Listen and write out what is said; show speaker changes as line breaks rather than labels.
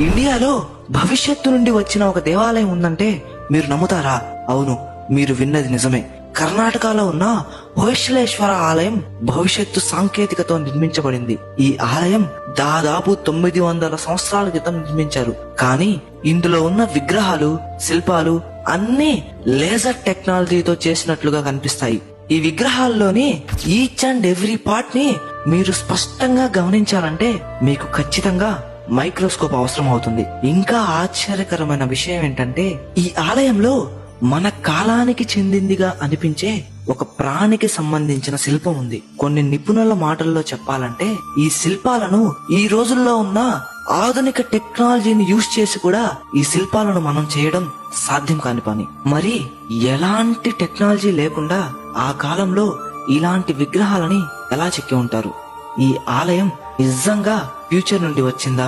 ఇండియాలో భవిష్యత్తు నుండి వచ్చిన ఒక దేవాలయం ఉందంటే మీరు నమ్ముతారా? అవును, మీరు విన్నది నిజమే. కర్ణాటకలో ఉన్న హొయసలేశ్వర ఆలయం భవిష్యత్తు సాంకేతికతో నిర్మించబడింది. ఈ ఆలయం దాదాపు 900 సంవత్సరాల క్రితం నిర్మించారు. కానీ ఇందులో ఉన్న విగ్రహాలు, శిల్పాలు అన్నీ లేజర్ టెక్నాలజీతో చేసినట్లుగా కనిపిస్తాయి. ఈ విగ్రహాల్లోని ఈచ్ అండ్ ఎవ్రీ పార్ట్ ని మీరు స్పష్టంగా గమనించాలంటే మీకు ఖచ్చితంగా మైక్రోస్కోప్ అవసరం అవుతుంది. ఇంకా ఆశ్చర్యకరమైన విషయం ఏంటంటే ఈ ఆలయంలో మన కాలానికి చెందిందిగా అనిపించే ఒక ప్రాణికి సంబంధించిన శిల్పం ఉంది. కొన్ని నిపుణుల మాటల్లో చెప్పాలంటే ఈ శిల్పాలను ఈ రోజుల్లో ఉన్న ఆధునిక టెక్నాలజీని యూజ్ చేసి కూడా ఈ శిల్పాలను మనం చేయడం సాధ్యం కాని పని. మరి ఎలాంటి టెక్నాలజీ లేకుండా ఆ కాలంలో ఇలాంటి విగ్రహాలని ఎలా చెక్కి ఉంటారు? ఈ ఆలయం నిజంగా ఫ్యూచర్ నుండి వచ్చిందా